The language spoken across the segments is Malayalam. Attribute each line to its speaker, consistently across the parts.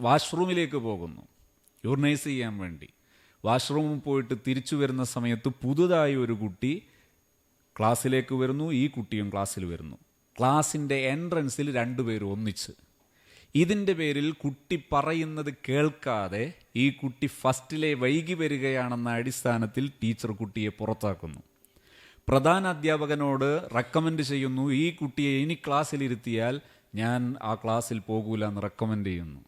Speaker 1: വാഷ്റൂമിലേക്ക് പോകുന്നു, യൂറിനൈസ് ചെയ്യാൻ വേണ്ടി. വാഷ്റൂമിൽ പോയിട്ട് തിരിച്ചു വരുന്ന സമയത്ത് പുതുതായി ഒരു കുട്ടി ക്ലാസ്സിലേക്ക് വരുന്നു, ഈ കുട്ടിയും ക്ലാസ്സിൽ വരുന്നു. ക്ലാസ്സിൻ്റെ എൻട്രൻസിൽ രണ്ടുപേരും ഒന്നിച്ച്. ഇതിൻ്റെ പേരിൽ കുട്ടി പറയുന്നത് കേൾക്കാതെ ഈ കുട്ടി ഫസ്റ്റിലെ വൈകി വരികയാണെന്ന അടിസ്ഥാനത്തിൽ ടീച്ചർ കുട്ടിയെ പുറത്താക്കുന്നു. പ്രധാന അധ്യാപകനോട് റെക്കമെൻഡ് ചെയ്യുന്നു, ഈ കുട്ടിയെ ഇനി ക്ലാസ്സിലിരുത്തിയാൽ ഞാൻ ആ ക്ലാസ്സിൽ പോകൂല എന്ന് റെക്കമെൻഡ് ചെയ്യുന്നു.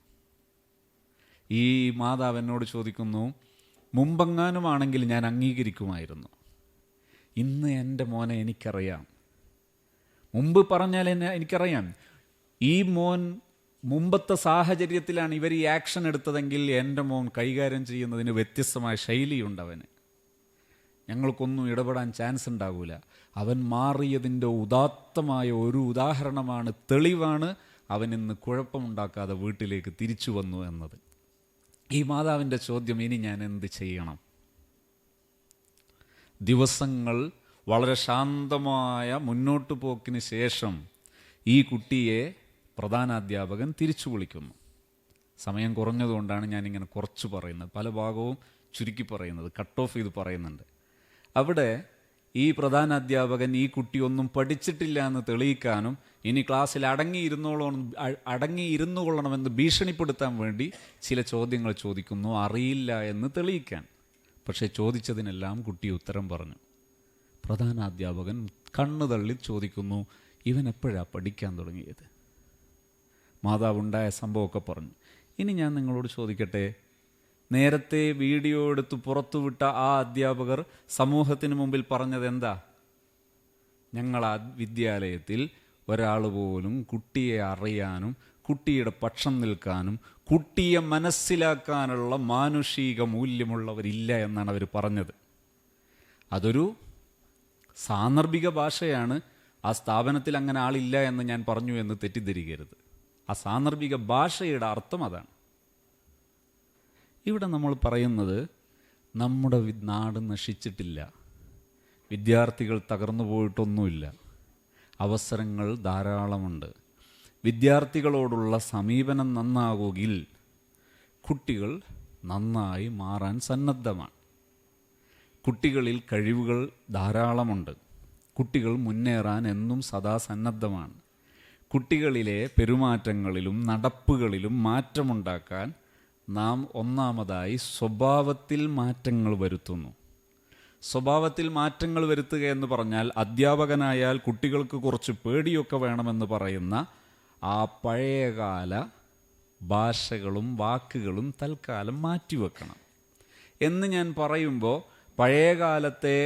Speaker 1: ഈ മാതാവ് എന്നോട് ചോദിക്കുന്നു, മുമ്പെങ്ങാനുമാണെങ്കിൽ ഞാൻ അംഗീകരിക്കുമായിരുന്നു, ഇന്ന് എൻ്റെ മോനെ എനിക്കറിയാം. മുമ്പ് പറഞ്ഞാൽ എനിക്കറിയാം, ഈ മോൻ മുമ്പത്തെ സാഹചര്യത്തിലാണ് ഇവർ ഈ ആക്ഷൻ എടുത്തതെങ്കിൽ എൻ്റെ മോൻ കൈകാര്യം ചെയ്യുന്നതിന് വ്യത്യസ്തമായ ശൈലിയുണ്ട് അവന്. ഞങ്ങൾക്കൊന്നും ഇടപെടാൻ ചാൻസ് ഉണ്ടാകൂല. അവൻ മാറിയതിൻ്റെ ഉദാത്തമായ ഒരു ഉദാഹരണമാണ്, തെളിവാണ് അവൻ ഇന്ന് കുഴപ്പമുണ്ടാക്കാതെ വീട്ടിലേക്ക് തിരിച്ചു വന്നു എന്നത്. ഈ മാതാവിൻ്റെ ചോദ്യം, ഇനി ഞാൻ എന്ത് ചെയ്യണം? ദിവസങ്ങൾ വളരെ ശാന്തമായ മുന്നോട്ടു പോക്കിന് ശേഷം ഈ കുട്ടിയെ പ്രധാനാധ്യാപകൻ തിരിച്ചു വിളിക്കുന്നു. സമയം കുറഞ്ഞതുകൊണ്ടാണ് ഞാനിങ്ങനെ കുറച്ച് പറയുന്നത്, പല ഭാഗവും ചുരുക്കി പറയുന്നത്, കട്ട് ഓഫ് ചെയ്ത് പറയുന്നുണ്ട്. അവിടെ ഈ പ്രധാനാധ്യാപകൻ ഈ കുട്ടി ഒന്നും പഠിച്ചിട്ടില്ല എന്ന് തെളിയിക്കാനും ഇനി ക്ലാസ്സിൽ അടങ്ങിയിരുന്നു കൊള്ളണമെന്ന് ഭീഷണിപ്പെടുത്താൻ വേണ്ടി ചില ചോദ്യങ്ങൾ ചോദിക്കുന്നു, അറിയില്ല എന്ന് തെളിയിക്കാൻ. പക്ഷേ ചോദിച്ചതിനെല്ലാം കുട്ടി ഉത്തരം പറഞ്ഞു. പ്രധാനാധ്യാപകൻ കണ്ണു തള്ളി ചോദിക്കുന്നു, ഇവൻ എപ്പോഴാണ് പഠിക്കാൻ തുടങ്ങിയത്? മാതാവുണ്ടായ സംഭവമൊക്കെ പറഞ്ഞു. ഇനി ഞാൻ നിങ്ങളോട് ചോദിക്കട്ടെ, നേരത്തെ വീഡിയോ എടുത്ത് പുറത്തുവിട്ട ആ അധ്യാപകർ സമൂഹത്തിന് മുമ്പിൽ പറഞ്ഞത് എന്താ? ഞങ്ങൾ ആ വിദ്യാലയത്തിൽ ഒരാൾ പോലും കുട്ടിയെ അറിയാനും കുട്ടിയുടെ പക്ഷം നിൽക്കാനും കുട്ടിയെ മനസ്സിലാക്കാനുള്ള മാനുഷിക മൂല്യമുള്ളവരില്ല എന്നാണ് അവർ പറഞ്ഞത്. അതൊരു സാന്ദർഭിക ഭാഷയാണ്. ആ സ്ഥാപനത്തിൽ അങ്ങനെ ആളില്ല എന്ന് ഞാൻ പറഞ്ഞു എന്ന് തെറ്റിദ്ധരിക്കരുത്. ആ സാന്ദർഭിക ഭാഷയുടെ അർത്ഥം അതാണ്. ഇവിടെ നമ്മൾ പറയുന്നത്, നമ്മുടെ നാട് നശിച്ചിട്ടില്ല, വിദ്യാർത്ഥികൾ തകർന്നു പോയിട്ടൊന്നുമില്ല, അവസരങ്ങൾ ധാരാളമുണ്ട്. വിദ്യാർത്ഥികളോടുള്ള സമീപനം നന്നാകുമെങ്കിൽ കുട്ടികൾ നന്നായി മാറാൻ സന്നദ്ധമാണ്. കുട്ടികളിൽ കഴിവുകൾ ധാരാളമുണ്ട്. കുട്ടികൾ മുന്നേറാൻ എന്നും സദാ സന്നദ്ധമാണ്. കുട്ടികളിലെ പെരുമാറ്റങ്ങളിലും നടപ്പുകളിലും മാറ്റമുണ്ടാക്കാൻ നാം ഒന്നാമതായി സ്വഭാവത്തിൽ മാറ്റങ്ങൾ വരുത്തുന്നു. സ്വഭാവത്തിൽ മാറ്റങ്ങൾ വരുത്തുക എന്ന് പറഞ്ഞാൽ, അധ്യാപകനായാൽ കുട്ടികൾക്ക് കുറച്ച് പേടിയൊക്കെ വേണമെന്ന് പറയുന്ന ആ പഴയകാല ഭാഷകളും വാക്കുകളും തൽക്കാലം മാറ്റിവെക്കണം. എന്ന് ഞാൻ പറയുമ്പോൾ പഴയകാലത്തെ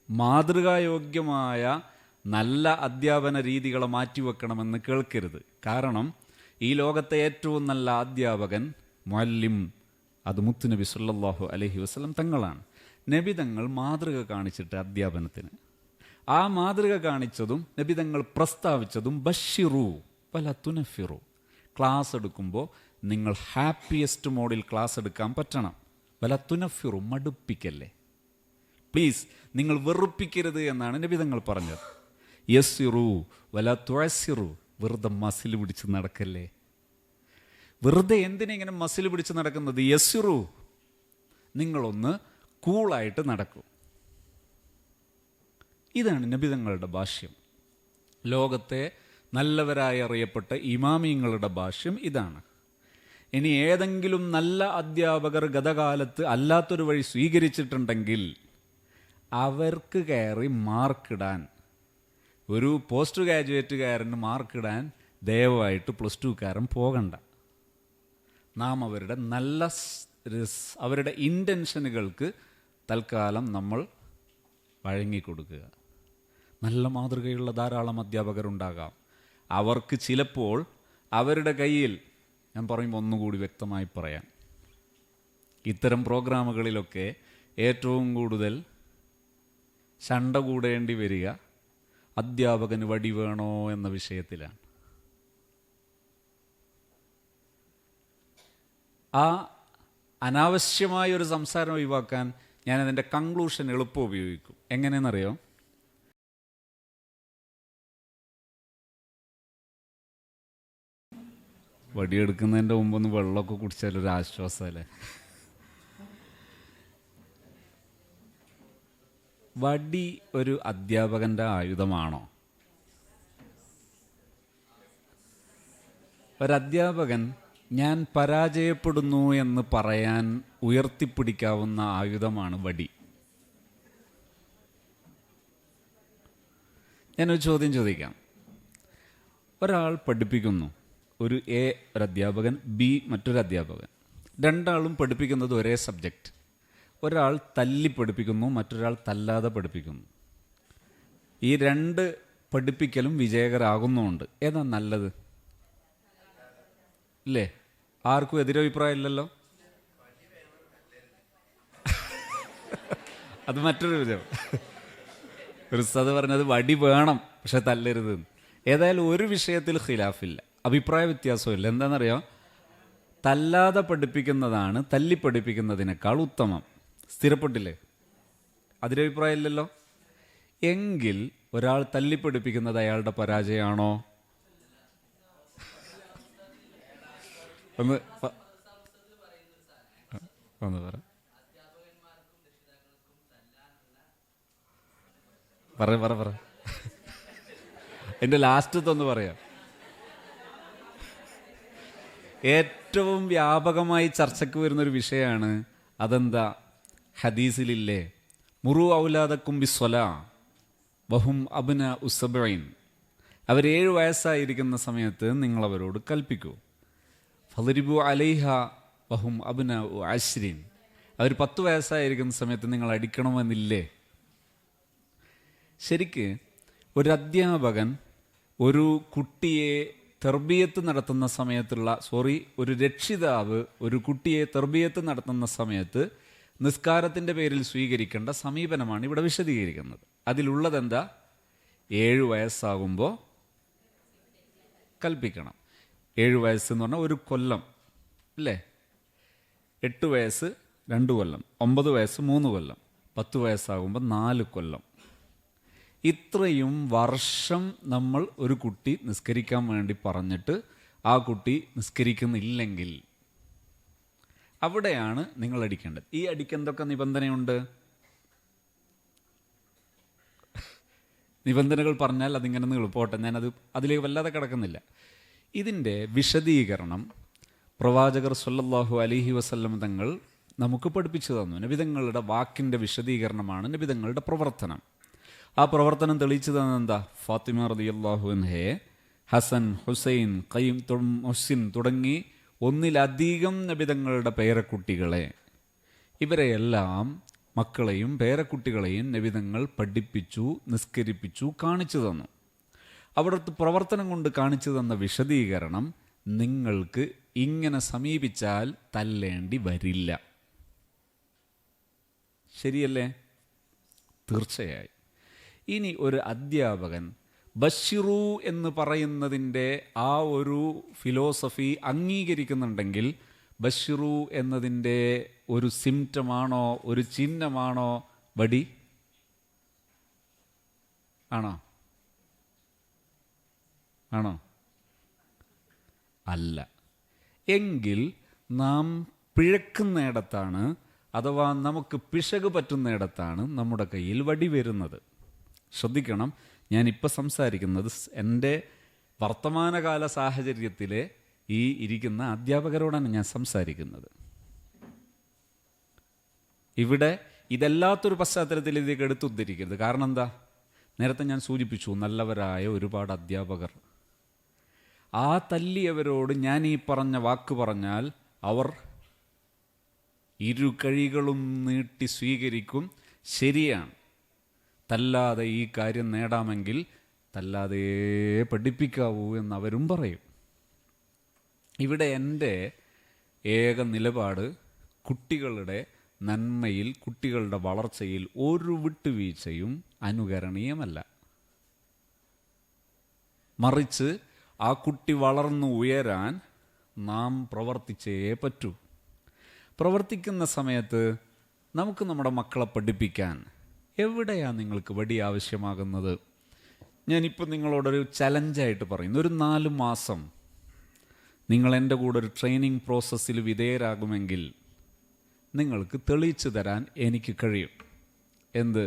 Speaker 1: മാതൃകായോഗ്യമായ നല്ല അധ്യാപന രീതികളെ മാറ്റിവെക്കണമെന്ന് കേൾക്കരുത്. കാരണം ഈ ലോകത്തെ ഏറ്റവും നല്ല അധ്യാപകൻ മുഅല്ലിം, അത് മുത്തുനബി സല്ലല്ലാഹു അലൈഹി വസല്ലം തങ്ങളാണ്. നബി തങ്ങൾ മാതൃക കാണിച്ചിട്ട് അധ്യാപനത്തിന്, ആ മാതൃക കാണിച്ചതും നബി തങ്ങൾ പ്രസ്താവിച്ചതും ബശ്ശിറു വല തുനഫിറു. ക്ലാസ് എടുക്കുമ്പോൾ നിങ്ങൾ ഹാപ്പിയസ്റ്റ് മോഡിൽ ക്ലാസ് എടുക്കാൻ പറ്റണം. വല തുനഫിറു, മടുപ്പിക്കല്ലേ, പ്ലീസ് നിങ്ങൾ വെറുപ്പിക്കരുത് എന്നാണ് നബി തങ്ങൾ പറഞ്ഞത്. യസ്സിറു വല തുഅസ്സിറു, വെറുതെ മസിൽ പിടിച്ച് നടക്കല്ലേ. വെറുതെ എന്തിനാ ഇങ്ങനെ മസിൽ പിടിച്ച് നടക്കുന്നത്? യസ്സിറു, നിങ്ങളൊന്ന് കൂളായിട്ട് നടക്കും. ഇതാണ് നബി തങ്ങളുടെ ഭാഷ്യം. ലോകത്തെ നല്ലവരായി അറിയപ്പെട്ട ഇമാമിങ്ങളുടെ ഭാഷ്യം ഇതാണ്. ഇനി ഏതെങ്കിലും നല്ല അധ്യാപകർ ഗതകാലത്ത് അല്ലാത്തൊരു വഴി സ്വീകരിച്ചിട്ടുണ്ടെങ്കിൽ അവർക്ക് കയറി മാർക്കിടാൻ, ഒരു പോസ്റ്റ് ഗ്രാജുവേറ്റുകാരന് മാർക്കിടാൻ ദയവായിട്ട് പ്ലസ് ടുക്കാരൻ പോകണ്ട. നാം അവരുടെ ഇൻറ്റൻഷനുകൾക്ക് തൽക്കാലം നമ്മൾ വഴങ്ങിക്കൊടുക്കുക. നല്ല മാതൃകയുള്ള ധാരാളം അധ്യാപകരുണ്ടാകാം. അവർക്ക് ചിലപ്പോൾ അവരുടെ കയ്യിൽ, ഞാൻ പറയുമ്പോൾ ഒന്നുകൂടി വ്യക്തമായി പറയാം, ഇത്തരം പ്രോഗ്രാമുകളിലൊക്കെ ഏറ്റവും കൂടുതൽ ശണ്ട കൂടേണ്ടി വരിക അധ്യാപകന് വടി വേണോ എന്ന വിഷയത്തിലാണ്. ആ അനാവശ്യമായ ഒരു സംസാരം ഒഴിവാക്കാൻ ഞാൻ അതിൻ്റെ കൺക്ലൂഷൻ എളുപ്പം ഉപയോഗിക്കും. എങ്ങനെയെന്നറിയോ? വടിയെടുക്കുന്നതിൻ്റെ മുമ്പൊന്ന് വെള്ളമൊക്കെ കുടിച്ചാലൊരു ആശ്വാസമല്ലേ. വടി ഒരു അധ്യാപകന്റെ ആയുധമാണോ? ഒരധ്യാപകൻ ഞാൻ പരാജയപ്പെടുന്നു എന്ന് പറയാൻ ഉയർത്തിപ്പിടിക്കാവുന്ന ആയുധമാണ് വടി. ഞാനൊരു ചോദ്യം ചോദിക്കാം. ഒരാൾ പഠിപ്പിക്കുന്നു, ഒരു എ ഒരു അധ്യാപകൻ, ബി മറ്റൊരു അധ്യാപകൻ. രണ്ടാളും പഠിപ്പിക്കുന്നത് ഒരേ സബ്ജക്റ്റ്. ഒരാൾ തല്ലി പഠിപ്പിക്കുന്നു, മറ്റൊരാൾ തല്ലാതെ പഠിപ്പിക്കുന്നു. ഈ രണ്ട് പഠിപ്പിക്കലും വിജയകരാകുന്നുമുണ്ട്. ഏതാ നല്ലത്? ഇല്ലേ? ആർക്കും എതിരഭിപ്രായം ഇല്ലല്ലോ. അത് മറ്റൊരു വിധം. ഒരു ഉസ്താദ് പറഞ്ഞത് വടി വേണം പക്ഷെ തല്ലരുത്. ഏതായാലും ഒരു വിഷയത്തിൽ ഖിലാഫില്ല, അഭിപ്രായ വ്യത്യാസമില്ല. എന്താണെന്നറിയാം? തല്ലാതെ പഠിപ്പിക്കുന്നതാണ് തല്ലി പഠിപ്പിക്കുന്നതിനേക്കാൾ ഉത്തമം. സ്ഥിരപ്പെട്ടില്ലേ? അതിരഭിപ്രായം ഇല്ലല്ലോ. എങ്കിൽ ഒരാൾ തല്ലി പഠിപ്പിക്കുന്നത് അയാളുടെ പരാജയമാണോ? ഒന്ന് പറ എന്റെ ലാസ്റ്റത്തൊന്ന് പറയാം. ഏറ്റവും വ്യാപകമായി ചർച്ചയ്ക്ക് വരുന്നൊരു വിഷയമാണ്. അതെന്താ? ഹദീസിലില്ലേ, മുറു ഔലാദക്കും ബിസ്വലാ വഹും അബ്ന ഉസ്സബഈൻ. അവർ 7 വയസ്സായിരിക്കുന്ന സമയത്ത് നിങ്ങൾ അവരോട് കൽപ്പിക്കൂ. ഫളിരിബു അലൈഹ വഹും അബ്ന അശ്രീൻ. അവർ 10 വയസ്സായിരിക്കുന്ന സമയത്ത് നിങ്ങൾ അടിക്കണമെന്നില്ലേ? ശരിക്ക് ഒരു അധ്യാപകൻ ഒരു കുട്ടിയെ തർബിയത്ത് നടത്തുന്ന സമയത്തുള്ള ഒരു രക്ഷിതാവ് ഒരു കുട്ടിയെ തർബിയത്ത് നടത്തുന്ന സമയത്ത് നിസ്കാരത്തിൻ്റെ പേരിൽ സ്വീകരിക്കേണ്ട സമീപനമാണ് ഇവിടെ വിശദീകരിക്കുന്നത്. അതിലുള്ളതെന്താ? 7 വയസ്സാകുമ്പോൾ കൽപ്പിക്കണം. 7 വയസ്സെന്ന് പറഞ്ഞാൽ 1 കൊല്ലം അല്ലേ? 8 വയസ്സ് 2 കൊല്ലം, 9 വയസ്സ് 3 കൊല്ലം, 10 വയസ്സാകുമ്പോൾ 4 കൊല്ലം. ഇത്രയും വർഷം നമ്മൾ ഒരു കുട്ടി നിസ്കരിക്കാൻ വേണ്ടി പറഞ്ഞിട്ട് ആ കുട്ടി നിസ്കരിക്കുന്നില്ലെങ്കിൽ അവിടെയാണ് നിങ്ങൾ അടിക്കേണ്ടത്. ഈ അടിക്കെന്തൊക്കെ നിബന്ധനയുണ്ട്? നിബന്ധനകൾ പറഞ്ഞാൽ അതിങ്ങനെ നീളുപോട്ടെ, ഞാനത് അതിലേക്ക് വല്ലാതെ കിടക്കുന്നില്ല. ഇതിൻ്റെ വിശദീകരണം പ്രവാചകർ സ്വല്ലല്ലാഹു അലൈഹി വസല്ലം തങ്ങൾ നമുക്ക് പഠിപ്പിച്ചു തന്നു. നബിതങ്ങളുടെ വാക്കിൻ്റെ വിശദീകരണമാണ് നബിതങ്ങളുടെ പ്രവർത്തനം. ആ പ്രവർത്തനം തെളിയിച്ചു തന്നെന്താ? ഫാത്തിമ റളിയല്ലാഹു അൻഹയെ, ഹസൻ, ഹുസൈൻ, മുഹ്സിൻ തുടങ്ങി 1-ലധികം നബിതങ്ങളുടെ പേരക്കുട്ടികളെ, ഇവരെയെല്ലാം മക്കളെയും പേരക്കുട്ടികളെയും നബിതങ്ങൾ പഠിപ്പിച്ചു, നിസ്കരിപ്പിച്ചു, കാണിച്ചു തന്നു. അവിടുത്തെ പ്രവർത്തനം കൊണ്ട് കാണിച്ചു തന്ന വിശദീകരണം നിങ്ങൾക്ക് ഇങ്ങനെ സമീപിച്ചാൽ തല്ലേണ്ടി വരില്ല. ശരിയല്ലേ? തീർച്ചയായും. ഇനി ഒരു അധ്യാപകൻ ബഷിറു എന്ന് പറയുന്നതിൻ്റെ ആ ഒരു ഫിലോസഫി അംഗീകരിക്കുന്നുണ്ടെങ്കിൽ ബഷിറു എന്നതിൻ്റെ ഒരു സിംറ്റമാണോ, ഒരു ചിഹ്നമാണോ വടി? ആണോ? അല്ല. എങ്കിൽ നാം പിഴക്കുന്നിടത്താണ്, അഥവാ നമുക്ക് പിശക് പറ്റുന്നിടത്താണ് നമ്മുടെ കയ്യിൽ വടി വരുന്നത്. ശ്രദ്ധിക്കണം, ഞാനിപ്പോൾ സംസാരിക്കുന്നത് എൻ്റെ വർത്തമാനകാല സാഹചര്യത്തിലെ ഈ ഇരിക്കുന്ന അധ്യാപകരോടാണ് ഞാൻ സംസാരിക്കുന്നത്. ഇവിടെ ഇതല്ലാത്തൊരു പശ്ചാത്തലത്തിൽ ഇതിലേക്ക് എടുത്തുദ്ധരിക്കരുത്. കാരണം എന്താ? നേരത്തെ ഞാൻ സൂചിപ്പിച്ചു, നല്ലവരായ ഒരുപാട് അധ്യാപകർ. ആ തല്ലിയവരോട് ഞാൻ ഈ പറഞ്ഞ വാക്ക് പറഞ്ഞാൽ അവർ 2 കൈകളും നീട്ടി സ്വീകരിക്കും. ശരിയാണ്, തല്ലാതെ ഈ കാര്യം നേടാമെങ്കിൽ തല്ലാതെ പഠിപ്പിക്കാവൂ എന്നവരും പറയും. ഇവിടെ എൻ്റെ ഏക നിലപാട് കുട്ടികളുടെ നന്മയിൽ, കുട്ടികളുടെ വളർച്ചയിൽ ഒരു വിട്ടുവീഴ്ചയും അനുകരണീയമല്ല. മറിച്ച് ആ കുട്ടി വളർന്നു ഉയരാൻ നാം പ്രവർത്തിച്ചേ പറ്റൂ. പ്രവർത്തിക്കുന്ന സമയത്ത് നമുക്ക് നമ്മുടെ മക്കളെ പഠിപ്പിക്കാൻ എവിടെയാണ് നിങ്ങൾക്ക് വടി ആവശ്യമാകുന്നത്? ഞാനിപ്പോൾ നിങ്ങളോടൊരു ചലഞ്ചായിട്ട് പറയുന്നു. ഒരു 4 മാസം നിങ്ങൾ എൻ്റെ കൂടെ ഒരു ട്രെയിനിങ് പ്രോസസ്സിൽ വിധേയരാകുമെങ്കിൽ നിങ്ങൾക്ക് തെളിയിച്ചു തരാൻ എനിക്ക് കഴിയും. എന്ത്?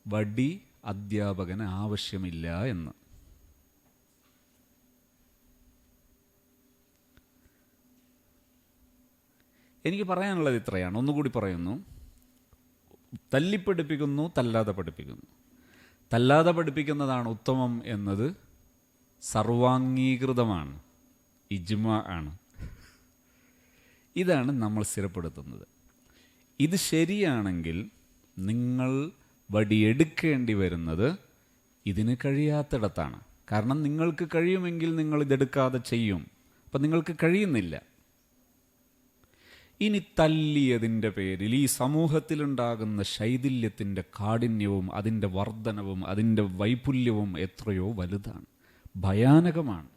Speaker 1: വടി അധ്യാപകന് ആവശ്യമില്ല എന്ന്. എനിക്ക് പറയാനുള്ളത് ഇത്രയാണ്. ഒന്നുകൂടി പറയുന്നു. തല്ലിപ്പഠിപ്പിക്കുന്നു, തല്ലാതെ പഠിപ്പിക്കുന്നു. തല്ലാതെ പഠിപ്പിക്കുന്നതാണ് ഉത്തമം എന്നത് സർവാംഗീകൃതമാണ്, ഇജ്മാ ആണ്. ഇതാണ് നമ്മൾ സ്ഥിരപ്പെടുത്തുന്നത്. ഇത് ശരിയാണെങ്കിൽ നിങ്ങൾ വടിയെടുക്കേണ്ടി വരുന്നത് ഇതിന് കഴിയാത്തിടത്താണ്. കാരണം നിങ്ങൾക്ക് കഴിയുമെങ്കിൽ നിങ്ങൾ ഇതെടുക്കാതെ ചെയ്യും. അപ്പം നിങ്ങൾക്ക് കഴിയുന്നില്ല. ഇനി തല്ലിയതിൻ്റെ പേരിൽ ഈ സമൂഹത്തിലുണ്ടാകുന്ന ശൈഥില്യത്തിൻ്റെ കാഠിന്യവും അതിൻ്റെ വർധനവും അതിൻ്റെ വൈപുല്യവും എത്രയോ വലുതാണ്, ഭയാനകമാണ്.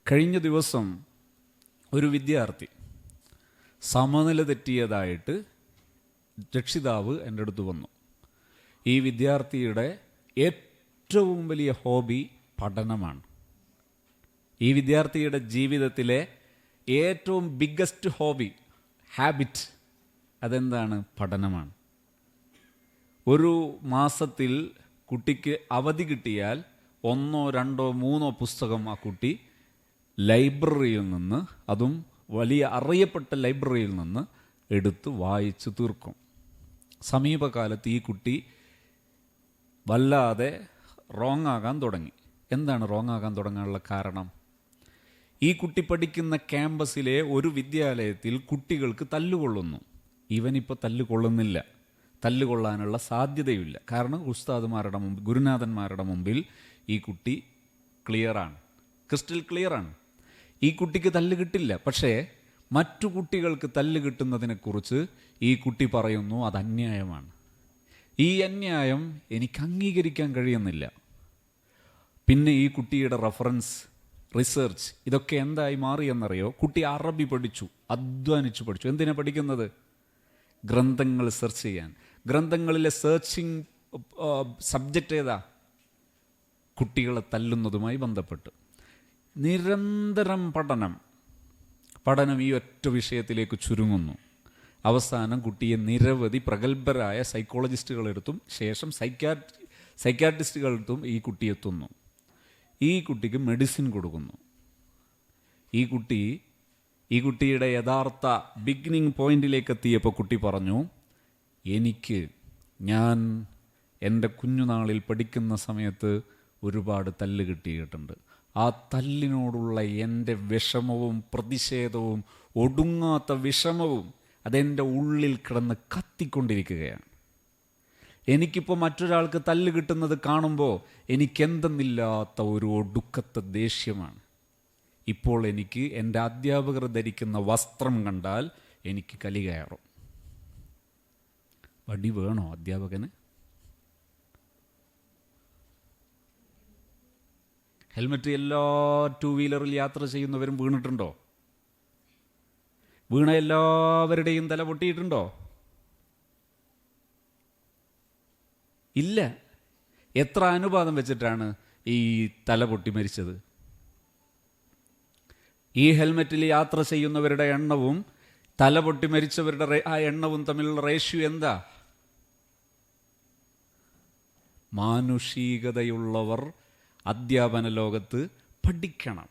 Speaker 1: കഴിഞ്ഞ ദിവസം ഒരു വിദ്യാർത്ഥി സമനില തെറ്റിയതായിട്ട് രക്ഷിതാവ് എൻ്റെ അടുത്ത് വന്നു. ഈ വിദ്യാർത്ഥിയുടെ ഏറ്റവും വലിയ ഹോബി പഠനമാണ്. ഈ വിദ്യാർത്ഥിയുടെ ജീവിതത്തിലെ ഏറ്റവും ബിഗ്ഗസ്റ്റ് ഹോബി, ഹാബിറ്റ്, അതെന്താണ്? പഠനമാണ്. ഒരു മാസത്തിൽ കുട്ടിക്ക് അവധി കിട്ടിയാൽ 1, 2, 3 പുസ്തകം ആ കുട്ടി ലൈബ്രറിയിൽ നിന്ന്, അതും വലിയ അറിയപ്പെട്ട ലൈബ്രറിയിൽ നിന്ന് എടുത്ത് വായിച്ചു തീർക്കും. സമീപകാലത്ത് ഈ കുട്ടി വല്ലാതെ റോങ് ആകാൻ തുടങ്ങി. എന്താണ് റോങ് ആകാൻ തുടങ്ങാനുള്ള കാരണം? ഈ കുട്ടി പഠിക്കുന്ന ക്യാമ്പസിലെ ഒരു വിദ്യാലയത്തിൽ കുട്ടികൾക്ക് തല്ലുകൊള്ളുന്നു. ഇവനിപ്പോൾ തല്ലുകൊള്ളുന്നില്ല, തല്ലുകൊള്ളാനുള്ള സാധ്യതയില്ല. കാരണം ഉസ്താദുമാരുടെ മുമ്പിൽ, ഗുരുനാഥന്മാരുടെ മുമ്പിൽ ഈ കുട്ടി ക്ലിയറാണ്, ക്രിസ്റ്റൽ ക്ലിയറാണ്. ഈ കുട്ടിക്ക് തല്ല് കിട്ടില്ല. പക്ഷേ മറ്റു കുട്ടികൾക്ക് തല്ല് കിട്ടുന്നതിനെക്കുറിച്ച് ഈ കുട്ടി പറയുന്നു അത് അന്യായമാണ്. ഈ അന്യായം എനിക്ക് അംഗീകരിക്കാൻ കഴിയുന്നില്ല. പിന്നെ ഈ കുട്ടിയുടെ റഫറൻസ്, റിസർച്ച്, ഇതൊക്കെ എന്തായി മാറിയെന്നറിയോ? കുട്ടി അറബി പഠിച്ചു, അധ്വാനിച്ചു പഠിച്ചു. എന്തിനാ പഠിക്കുന്നത്? ഗ്രന്ഥങ്ങൾ സെർച്ച് ചെയ്യാൻ. ഗ്രന്ഥങ്ങളിലെ സെർച്ചിങ് സബ്ജക്റ്റ് ഏതാ? കുട്ടികളെ തല്ലുന്നതുമായി ബന്ധപ്പെട്ട്. നിരന്തരം പഠനം ഈ ഒറ്റ വിഷയത്തിലേക്ക് ചുരുങ്ങുന്നു. അവസാനം കുട്ടിയെ നിരവധി പ്രഗത്ഭരായ സൈക്കോളജിസ്റ്റുകളെടുത്തും ശേഷം സൈക്യാട്രിസ്റ്റുകളെടുത്തും ഈ കുട്ടി എത്തുന്നു. ഈ കുട്ടിക്ക് മെഡിസിൻ കൊടുക്കുന്നു. ഈ കുട്ടിയുടെ യഥാർത്ഥ ബിഗിനിങ് പോയിന്റിലേക്ക് എത്തിയപ്പോൾ കുട്ടി പറഞ്ഞു, ഞാൻ എൻ്റെ കുഞ്ഞുനാളിൽ പഠിക്കുന്ന സമയത്ത് ഒരുപാട് തല്ല് കിട്ടിയിട്ടുണ്ട്. ആ തല്ലിനോടുള്ള എൻ്റെ വിഷമവും പ്രതിഷേധവും, ഒടുങ്ങാത്ത വിഷമവും അതെൻ്റെ ഉള്ളിൽ കിടന്ന് കത്തിക്കൊണ്ടിരിക്കുകയാണ്. എനിക്കിപ്പോൾ മറ്റൊരാൾക്ക് തല്ല് കിട്ടുന്നത് കാണുമ്പോൾ എനിക്കെന്തെന്നില്ലാത്ത ഒരു ഒടുക്കത്തെ ദേഷ്യമാണ്. ഇപ്പോൾ എനിക്ക് എൻ്റെ അധ്യാപകർ ധരിക്കുന്ന വസ്ത്രം കണ്ടാൽ എനിക്ക് കലി കയറും. വടി വേണോ അധ്യാപകന്? ഹെൽമെറ്റ് എല്ലാ 2 വീലറിൽ യാത്ര ചെയ്യുന്നവരും വീണിട്ടുണ്ടോ? വീണ എല്ലാവരുടെയും തല പൊട്ടിയിട്ടുണ്ടോ? ഇല്ല. എത്ര അനുപാതം വെച്ചിട്ടാണ് ഈ തല പൊട്ടി മരിച്ചത്? ഈ ഹെൽമെറ്റിൽ യാത്ര ചെയ്യുന്നവരുടെ എണ്ണവും തല പൊട്ടി മരിച്ചവരുടെ ആ എണ്ണവും തമ്മിലുള്ള റേഷ്യോ എന്താ? മാനുഷികതയുള്ളവർ അധ്യാപന ലോകത്ത് പഠിക്കണം.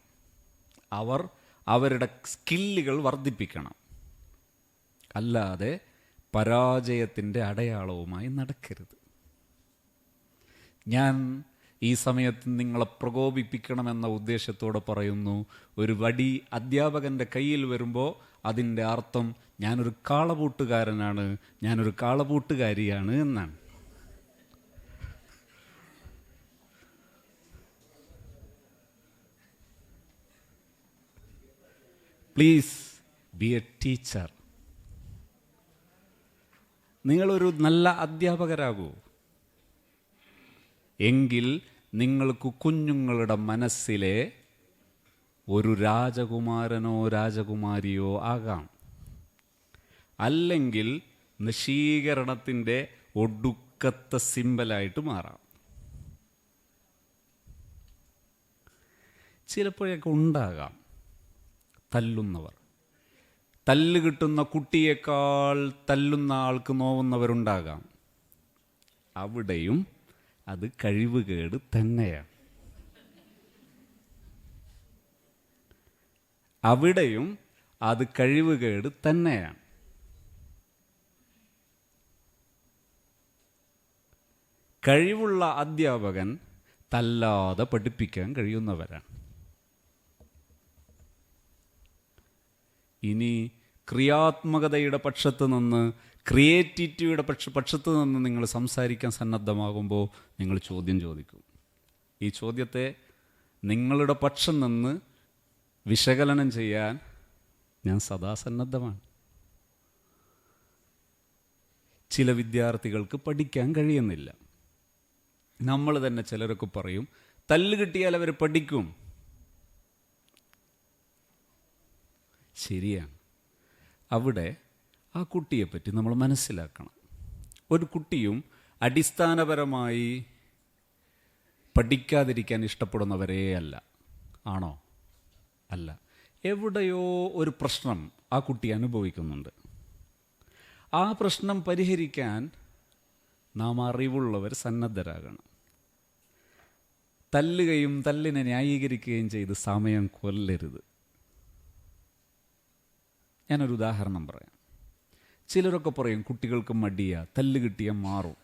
Speaker 1: അവർ അവരുടെ സ്കില്ലുകൾ വർദ്ധിപ്പിക്കണം. അല്ലാതെ പരാജയത്തിൻ്റെ അടയാളവുമായി നടക്കരുത്. ഞാൻ ഈ സമയത്ത് നിങ്ങളെ പ്രകോപിപ്പിക്കണമെന്ന ഉദ്ദേശത്തോടെ പറയുന്നു, ഒരു വടി അധ്യാപകൻ്റെ കയ്യിൽ വരുമ്പോൾ അതിൻ്റെ അർത്ഥം ഞാനൊരു കാളപൂട്ടുകാരനാണ്, ഞാനൊരു കാളപൂട്ടുകാരിയാണ് എന്നാണ്. Please be A teacher. നിങ്ങളൊരു നല്ല അധ്യാപകരാകൂ. എങ്കിൽ നിങ്ങൾക്ക് കുഞ്ഞുങ്ങളുടെ മനസ്സിലെ ഒരു രാജകുമാരനോ രാജകുമാരിയോ ആകാം. അല്ലെങ്കിൽ നശീകരണത്തിൻ്റെ ഒടുക്കത്തെ സിമ്പലായിട്ട് മാറാം. ചിലപ്പോഴൊക്കെ ഉണ്ടാകാം. തല്ലുന്നവർ. തല്ല് കിട്ടുന്ന കുട്ടിയേക്കാൾ തല്ലുന്ന ആൾക്ക് നോവുന്നവരുണ്ടാകാം. അവിടെയും അത് കഴിവുകേട് തന്നെയാണ്. അവിടെയും അത് കഴിവുകേട് തന്നെയാണ്. കഴിവുള്ള അധ്യാപകൻ തല്ലാതെ പഠിപ്പിക്കാൻ കഴിയുന്നവരാണ്. ഇനി ക്രിയാത്മകതയുടെ പക്ഷത്ത് നിന്ന്, ക്രിയേറ്റിവിറ്റിയുടെ പക്ഷത്ത് നിന്ന് നിങ്ങൾ സംസാരിക്കാൻ സന്നദ്ധമാകുമ്പോൾ നിങ്ങൾ ചോദ്യം ചോദിക്കും. ഈ ചോദ്യത്തെ നിങ്ങളുടെ പക്ഷം നിന്ന് വിശകലനം ചെയ്യാൻ ഞാൻ സദാ സന്നദ്ധമാണ്. ചില വിദ്യാർത്ഥികൾക്ക് പഠിക്കാൻ കഴിയുന്നില്ല. നമ്മൾ തന്നെ ചിലരൊക്കെ പറയും, തല്ല് കിട്ടിയാൽ അവർ പഠിക്കും. ശരിയാണ്. അവിടെ ആ കുട്ടിയെപ്പറ്റി നമ്മൾ മനസ്സിലാക്കണം. ഒരു കുട്ടിയും അടിസ്ഥാനപരമായി പഠിക്കാതിരിക്കാൻ ഇഷ്ടപ്പെടുന്നവരേ അല്ല. ആണോ? അല്ല. എവിടെയോ ഒരു പ്രശ്നം ആ കുട്ടി അനുഭവിക്കുന്നുണ്ട്. ആ പ്രശ്നം പരിഹരിക്കാൻ നാം അറിവുള്ളവർ സന്നദ്ധരാകണം. തല്ലുകയും തല്ലിനെ ന്യായീകരിക്കുകയും ചെയ്ത് സമയം കൊല്ലരുത്. ഞാനൊരു ഉദാഹരണം പറയാം. ചിലരൊക്കെ പറയും കുട്ടികൾക്ക് മടിയാ, തല്ല് കിട്ടിയാൽ മാറും.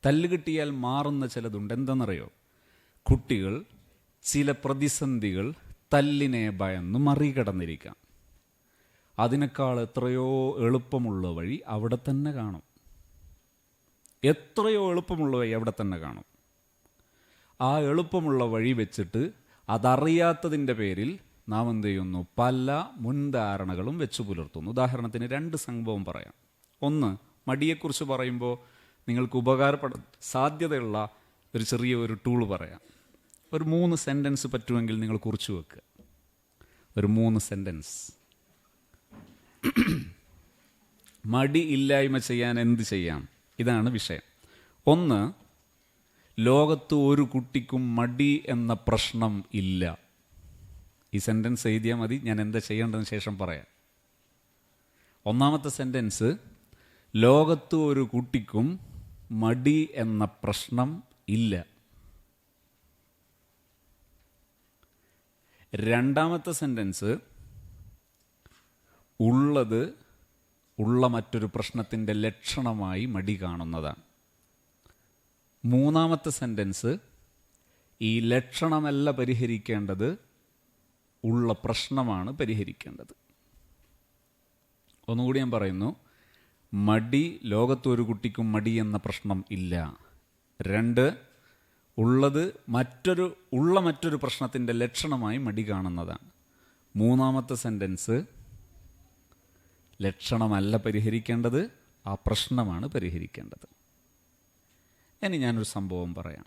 Speaker 1: തല്ല് കിട്ടിയാൽ മാറുന്ന ചിലതുണ്ട്. എന്തെന്നറിയോ? കുട്ടികൾ ചില പ്രതിസന്ധികൾ തല്ലിനെ ഭയന്ന് മറികടന്നിരിക്കാം. അതിനേക്കാൾ എത്രയോ എളുപ്പമുള്ള വഴി അവിടെ തന്നെ കാണും. എത്രയോ എളുപ്പമുള്ള വഴി അവിടെ തന്നെ കാണും. ആ എളുപ്പമുള്ള വഴി വെച്ചിട്ട് അതറിയാത്തതിൻ്റെ പേരിൽ നാം എന്ത് ചെയ്യുന്നു? പല മുൻധാരണകളും വെച്ചു പുലർത്തുന്നു. ഉദാഹരണത്തിന് 2 സംഭവം പറയാം. ഒന്ന്, മടിയെക്കുറിച്ച് പറയുമ്പോൾ നിങ്ങൾക്ക് ഉപകാരപ്പെടാൻ സാധ്യതയുള്ള ഒരു ചെറിയ ടൂൾ പറയാം. ഒരു 3 സെൻറ്റൻസ് പറ്റുമെങ്കിൽ നിങ്ങൾ കുറിച്ച് വെക്കുക. ഒരു 3 സെൻറ്റൻസ്. മടി ഇല്ലായ്മ ചെയ്യാൻ എന്ത് ചെയ്യാം? ഇതാണ് വിഷയം. 1, ലോകത്ത് ഒരു കുട്ടിക്കും മടി എന്ന പ്രശ്നം ഇല്ല. ഈ സെൻറ്റൻസ് എഴുതിയാൽ മതി. ഞാൻ എന്താ ചെയ്യേണ്ടതിന് ശേഷം പറയാം. 1ാമത്തെ സെൻറ്റൻസ്, ലോകത്ത് ഒരു കുട്ടിക്കും മടി എന്ന പ്രശ്നം ഇല്ല. 2ാമത്തെ സെൻറ്റൻസ്, ഉള്ള മറ്റൊരു പ്രശ്നത്തിൻ്റെ ലക്ഷണമായി മടി കാണുന്നതാണ്. 3ാമത്തെ സെൻറ്റൻസ്, ഈ ലക്ഷണമല്ല പരിഹരിക്കേണ്ടത്, ഉള്ള പ്രശ്നമാണ് പരിഹരിക്കേണ്ടത്. ഒന്നുകൂടി ഞാൻ പറയുന്നു. മടി, ലോകത്തൊരു കുട്ടിക്കും മടി എന്ന പ്രശ്നം ഇല്ല. 2, മറ്റൊരു പ്രശ്നത്തിൻ്റെ ലക്ഷണമായി മടി കാണുന്നതാണ്. 3ാമത്തെ സെൻറ്റൻസ്, ലക്ഷണമല്ല പരിഹരിക്കേണ്ടത്, ആ പ്രശ്നമാണ് പരിഹരിക്കേണ്ടത്. ഇനി ഞാനൊരു സംഭവം പറയാം.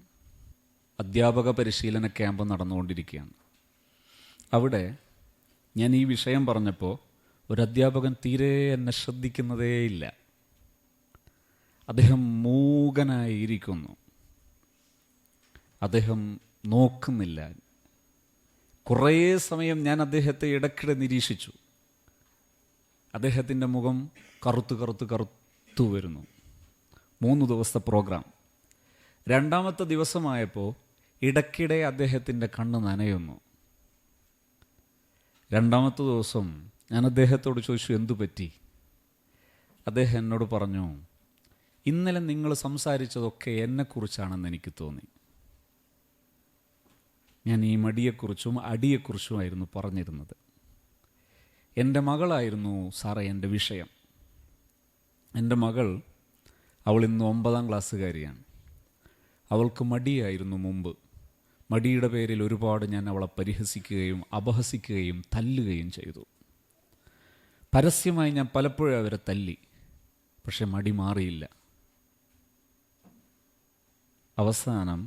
Speaker 1: അധ്യാപക പരിശീലന ക്യാമ്പ് നടന്നുകൊണ്ടിരിക്കുകയാണ്. അവിടെ ഞാൻ ഈ വിഷയം പറഞ്ഞപ്പോൾ ഒരു അധ്യാപകൻ തീരെ എന്നെ ശ്രദ്ധിക്കുന്നതേയില്ല. അദ്ദേഹം മൂകനായിരിക്കുന്നു. അദ്ദേഹം നോക്കുന്നില്ല. കുറേ സമയം ഞാൻ അദ്ദേഹത്തെ ഇടയ്ക്കിടെ നിരീക്ഷിച്ചു. അദ്ദേഹത്തിൻ്റെ മുഖം കറുത്തു വരുന്നു. 3 ദിവസത്തെ പ്രോഗ്രാം. 2ാമത്തെ ദിവസമായപ്പോൾ ഇടയ്ക്കിടെ അദ്ദേഹത്തിൻ്റെ കണ്ണ് നനയുന്നു. 2ാമത്തെ ദിവസം ഞാൻ അദ്ദേഹത്തോട് ചോദിച്ചു, എന്തു പറ്റി? അദ്ദേഹം എന്നോട് പറഞ്ഞു, ഇന്നലെ നിങ്ങൾ സംസാരിച്ചതൊക്കെ എന്നെക്കുറിച്ചാണെന്ന് എനിക്ക് തോന്നി. ഞാൻ ഈ മടിയെക്കുറിച്ചും അടിയെക്കുറിച്ചുമായിരുന്നു പറഞ്ഞിരുന്നത്. എൻ്റെ മകളായിരുന്നു സാറേ എൻ്റെ വിഷയം. എൻ്റെ മകൾ, അവൾ ഇന്ന് 9ാം ക്ലാസ്സുകാരിയാണ്. അവൾക്ക് മടിയായിരുന്നു മുമ്പ്. മടിയുടെ പേരിൽ ഒരുപാട് ഞാൻ അവളെ പരിഹസിക്കുകയും അപഹസിക്കുകയും തല്ലുകയും ചെയ്തു. പരസ്യമായി ഞാൻ പലപ്പോഴും അവരെ തല്ലി. പക്ഷെ മടി മാറിയില്ല. അവസാനം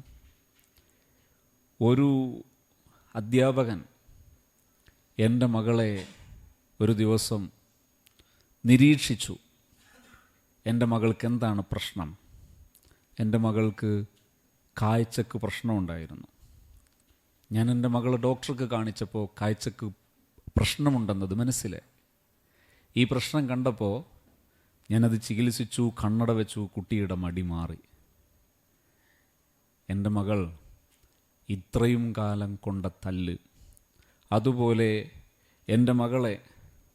Speaker 1: ഒരു അധ്യാപകൻ എൻ്റെ മകളെ ഒരു ദിവസം നിരീക്ഷിച്ചു. എൻ്റെ മകൾക്ക് എന്താണ് പ്രശ്നം? എൻ്റെ മകൾക്ക് കാഴ്ചക്ക് പ്രശ്നമുണ്ടായിരുന്നു. ഞാൻ എൻ്റെ മകളെ ഡോക്ടർക്ക് കാണിച്ചപ്പോൾ കാഴ്ചക്ക് പ്രശ്നമുണ്ടെന്നത് മനസ്സിലായി. ഈ പ്രശ്നം കണ്ടപ്പോൾ ഞാനത് ചികിത്സിച്ചു, കണ്ണട വെച്ചു, കുട്ടിയുടെ മടി മാറി. എൻ്റെ മകൾ ഇത്രയും കാലം കൊണ്ട തല്ല്, അതുപോലെ എൻ്റെ മകളെ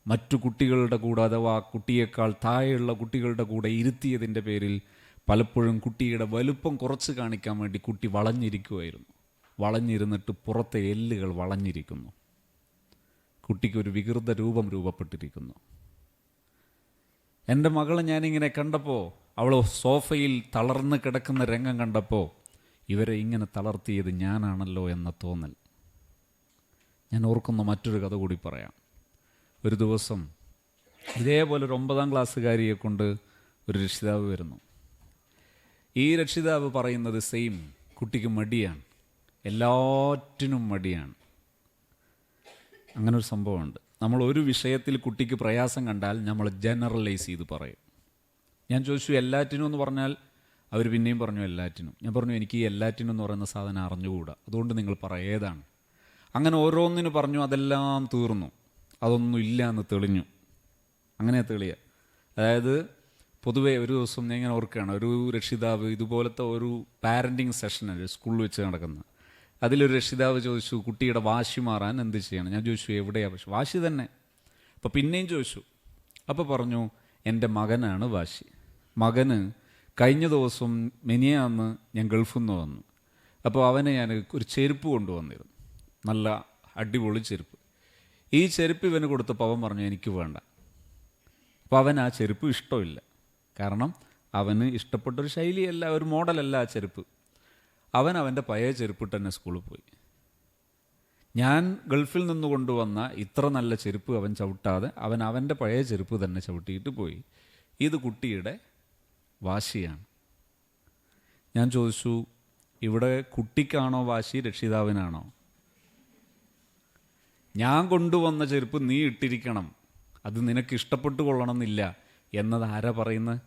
Speaker 1: മറ്റു കുട്ടികളുടെ കൂടെ അഥവാ കുട്ടിയേക്കാൾ താഴെയുള്ള കുട്ടികളുടെ കൂടെ ഇരുത്തിയതിൻ്റെ പേരിൽ പലപ്പോഴും കുട്ടിയുടെ വലുപ്പം കുറച്ച് കാണിക്കാൻ വേണ്ടി കുട്ടി വളഞ്ഞിരിക്കുമായിരുന്നു. വളഞ്ഞിരുന്നിട്ട് പുറത്തെ എല്ലുകൾ വളഞ്ഞിരിക്കുന്നു. കുട്ടിക്കൊരു വികൃത രൂപം രൂപപ്പെട്ടിരിക്കുന്നു. എൻ്റെ മകളെ ഞാനിങ്ങനെ കണ്ടപ്പോൾ, അവൾ സോഫയിൽ തളർന്ന് കിടക്കുന്ന രംഗം കണ്ടപ്പോൾ, ഇവരെ ഇങ്ങനെ തളർത്തിയത് ഞാനാണല്ലോ എന്ന തോന്നൽ. ഞാൻ ഓർക്കുന്ന മറ്റൊരു കഥ കൂടി പറയാം. ഒരു ദിവസം ഇതേപോലെ ഒരു 9ാം ക്ലാസ്സുകാരിയെ കൊണ്ട് ഒരു രക്ഷിതാവ് വരുന്നു. ഈ രക്ഷിതാവ് പറയുന്നത് സെയിം, കുട്ടിക്ക് മടിയാണ്, എല്ലാറ്റിനും മടിയാണ്. അങ്ങനൊരു സംഭവമുണ്ട്. നമ്മൾ ഒരു വിഷയത്തിൽ കുട്ടിക്ക് പ്രയാസം കണ്ടാൽ നമ്മൾ ജനറലൈസ് ചെയ്ത് പറയും. ഞാൻ ചോദിച്ചു എല്ലാറ്റിനും എന്ന് പറഞ്ഞാൽ അവർ പിന്നെയും പറഞ്ഞു എല്ലാറ്റിനും. ഞാൻ പറഞ്ഞു എനിക്ക് ഈ എല്ലാറ്റിനും എന്ന് പറയുന്ന സാധനം അറിഞ്ഞുകൂടാ, അതുകൊണ്ട് നിങ്ങൾ പറ ഏതാണ്. അങ്ങനെ ഓരോന്നിന് പറഞ്ഞു, അതെല്ലാം തീർന്നു, അതൊന്നും ഇല്ല എന്ന് തെളിഞ്ഞു. അങ്ങനെ തെളിയുക. അതായത് പൊതുവേ ഒരു ദിവസം ഞാൻ ഇങ്ങനെ ഓർക്കുകയാണ്, ഒരു രക്ഷിതാവ് ഇതുപോലത്തെ ഒരു പാരൻറ്റിങ് സെഷനാണ് സ്കൂളിൽ വെച്ച് നടക്കുന്നത്. അതിലൊരു രക്ഷിതാവ് ചോദിച്ചു കുട്ടിയുടെ വാശി മാറാൻ എന്ത് ചെയ്യണം. ഞാൻ ചോദിച്ചു എവിടെയാണ് പക്ഷെ വാശി തന്നെ. അപ്പോൾ പിന്നെയും ചോദിച്ചു. അപ്പോൾ പറഞ്ഞു എൻ്റെ മകനാണ് വാശി. മകന് കഴിഞ്ഞ ദിവസം മെനിയാന്ന് ഞാൻ ഗൾഫിൽ നിന്ന് വന്നു. അപ്പോൾ അവനെ ഞാൻ ഒരു ചെരുപ്പ് കൊണ്ടുവന്നിരുന്നു, നല്ല അടിപൊളി ചെരുപ്പ്. ഈ ചെരുപ്പ് ഇവന് കൊടുത്തപ്പോൾ അവൻ പറഞ്ഞു എനിക്ക് വേണ്ട. അപ്പോൾ അവൻ ആ ചെരുപ്പ് ഇഷ്ടമില്ല. കാരണം അവന് ഇഷ്ടപ്പെട്ടൊരു ശൈലിയല്ല, ഒരു മോഡലല്ല ആ ചെരുപ്പ്. അവൻ അവൻ്റെ പഴയ ചെരുപ്പിട്ട് തന്നെ സ്കൂളിൽ പോയി. ഞാൻ ഗൾഫിൽ നിന്ന് കൊണ്ടുവന്ന ഇത്ര നല്ല ചെരുപ്പ് അവൻ ചവിട്ടാതെ അവൻ അവൻ്റെ പഴയ ചെരുപ്പ് തന്നെ ചവിട്ടിയിട്ട് പോയി. ഇത് കുട്ടിയുടെ വാശിയാണ്. ഞാൻ ചോദിച്ചു ഇവിടെ കുട്ടിക്കാണോ വാശി രക്ഷിതാവിനാണോ? ഞാൻ കൊണ്ടുവന്ന ചെരുപ്പ് നീ ഇട്ടിരിക്കണം, അത് നിനക്ക് ഇഷ്ടപ്പെട്ടു കൊള്ളണമെന്നില്ല എന്നത് ആരാ പറയുന്നത്?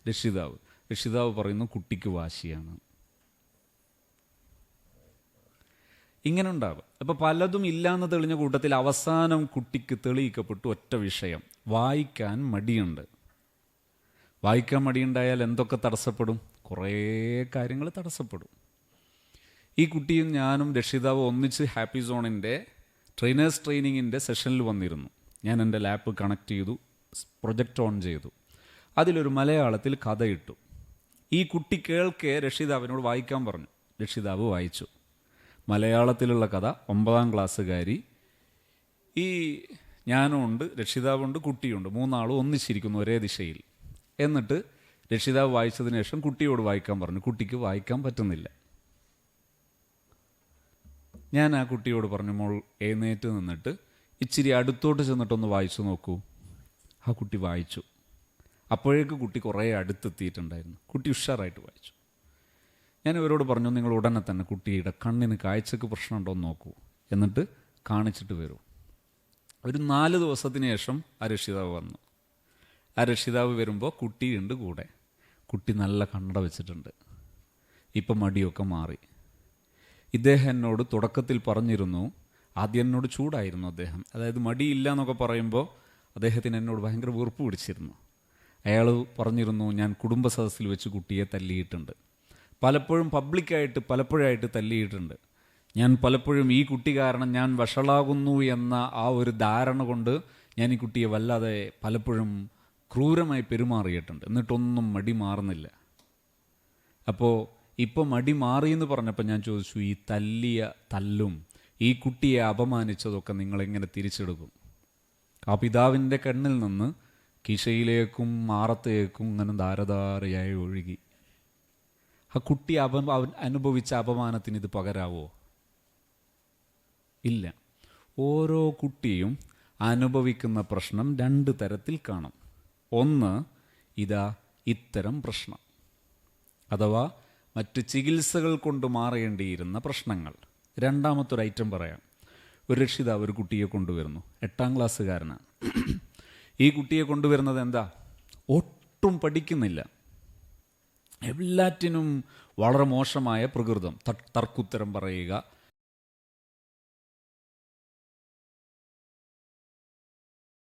Speaker 1: രക്ഷിതാവ്. രക്ഷിതാവ് പറയുന്നു കുട്ടിക്ക് വാശിയാണ്. ഇങ്ങനെ ഉണ്ടാകും. അപ്പോൾ പലതും ഇല്ലാന്ന് തെളിഞ്ഞ കൂട്ടത്തിൽ അവസാനം കുട്ടിക്ക് തെളിയിക്കപ്പെട്ടു ഒറ്റ വിഷയം, വായിക്കാൻ മടിയുണ്ട്. വായിക്കാൻ മടിയുണ്ടായാൽ എന്തൊക്കെ തടസ്സപ്പെടും? കുറേ കാര്യങ്ങൾ തടസ്സപ്പെടും. ഈ കുട്ടിയും ഞാനും രക്ഷിതാവ് ഒന്നിച്ച് ഹാപ്പി സോണിൻ്റെ ട്രെയിനേഴ്സ് ട്രെയിനിങ്ങിൻ്റെ സെഷനിൽ വന്നിരുന്നു. ഞാൻ എൻ്റെ ലാപ്പ് കണക്ട് ചെയ്തു, പ്രൊജക്റ്റ് ഓൺ ചെയ്തു. അതിലൊരു മലയാളത്തിൽ കഥ ഇട്ടു. ഈ കുട്ടി കേൾക്കെ രക്ഷിതാവിനോട് വായിക്കാൻ പറഞ്ഞു. രക്ഷിതാവ് വായിച്ചു. മലയാളത്തിലുള്ള കഥ, 9ാം ക്ലാസ്സുകാരി, ഈ ഞാനും ഉണ്ട്, രക്ഷിതാവുണ്ട്, കുട്ടിയുണ്ട്, 3 ആളും ഒന്നിച്ചിരിക്കുന്നു ഒരേ ദിശയിൽ. എന്നിട്ട് രക്ഷിതാവ് വായിച്ചതിന് ശേഷം കുട്ടിയോട് വായിക്കാൻ പറഞ്ഞു. കുട്ടിക്ക് വായിക്കാൻ പറ്റുന്നില്ല. ഞാൻ ആ കുട്ടിയോട് പറഞ്ഞു മോൾ എഴുന്നേറ്റ് നിന്നിട്ട് ഇച്ചിരി അടുത്തോട്ട് ചെന്നിട്ടൊന്ന് വായിച്ചു നോക്കൂ. ആ കുട്ടി വായിച്ചു. അപ്പോഴേക്ക് കുട്ടി കുറേ അടുത്തെത്തിയിട്ടുണ്ടായിരുന്നു. കുട്ടി ഉഷാറായിട്ട് വായിച്ചു. ഞാൻ ഇവരോട് പറഞ്ഞു നിങ്ങൾ ഉടനെ തന്നെ കുട്ടിയുടെ കണ്ണിന് കാഴ്ചക്ക് പ്രശ്നമുണ്ടോ എന്ന് നോക്കൂ, എന്നിട്ട് കാണിച്ചിട്ട് വരൂ. ഒരു 4 ദിവസത്തിന് ശേഷം ആ രക്ഷിതാവ് വന്നു. ആ രക്ഷിതാവ് വരുമ്പോൾ കുട്ടിയുണ്ട് കൂടെ. കുട്ടി നല്ല കണ്ണട വെച്ചിട്ടുണ്ട്. ഇപ്പം മടിയൊക്കെ മാറി. ഇദ്ദേഹം എന്നോട് തുടക്കത്തിൽ പറഞ്ഞിരുന്നു, ആദ്യം എന്നോട് ചൂടായിരുന്നു അദ്ദേഹം. അതായത് മടിയില്ല എന്നൊക്കെ പറയുമ്പോൾ അദ്ദേഹത്തിന് എന്നോട് ഭയങ്കര വെറുപ്പ് പിടിച്ചിരുന്നു. അയാൾ പറഞ്ഞിരുന്നു ഞാൻ കുടുംബ സദസ്സിൽ വെച്ച് കുട്ടിയെ തല്ലിയിട്ടുണ്ട്, പലപ്പോഴും പബ്ലിക്കായിട്ട് പലപ്പോഴായിട്ട് തല്ലിയിട്ടുണ്ട്. ഞാൻ പലപ്പോഴും ഈ കുട്ടി കാരണം ഞാൻ വഷളാകുന്നു എന്ന ആ ഒരു ധാരണ കൊണ്ട് ഞാൻ ഈ കുട്ടിയെ വല്ലാതെ പലപ്പോഴും ക്രൂരമായി പെരുമാറിയിട്ടുണ്ട്. എന്നിട്ടൊന്നും മടി മാറുന്നില്ല. അപ്പോൾ ഇപ്പോൾ മടി മാറിയെന്ന് പറഞ്ഞപ്പോൾ ഞാൻ ചോദിച്ചു ഈ തല്ലിയ തല്ലും ഈ കുട്ടിയെ അപമാനിച്ചതൊക്കെ നിങ്ങളെങ്ങനെ തിരിച്ചെടുക്കും? ആ പിതാവിൻ്റെ കണ്ണിൽ നിന്ന് കിശയിലേക്കും മാറത്തേക്കും ഇങ്ങനെ ധാരധാരയായി ഒഴുകി. ആ കുട്ടി അനുഭവിച്ച അപമാനത്തിന് ഇത് പകരാവോ? ഇല്ല. ഓരോ കുട്ടിയും അനുഭവിക്കുന്ന പ്രശ്നം 2 തരത്തിൽ കാണും. ഒന്ന് ഇത്തരം പ്രശ്നം, അഥവാ മറ്റ് ചികിത്സകൾ കൊണ്ട് മാറേണ്ടിയിരുന്ന പ്രശ്നങ്ങൾ. രണ്ടാമത്തൊരു ഐറ്റം പറയാം. ഒരു രക്ഷിതാവ് ഒരു കുട്ടിയെ കൊണ്ടുവരുന്നു, 8ാം ക്ലാസ്സുകാരനാണ്. ഈ കുട്ടിയെ കൊണ്ടുവരുന്നത് എന്താ? ഒട്ടും പഠിക്കുന്നില്ല, എല്ലാറ്റിനും വളരെ മോശമായ പ്രകൃതം, തർക്കുത്തരം പറയുക,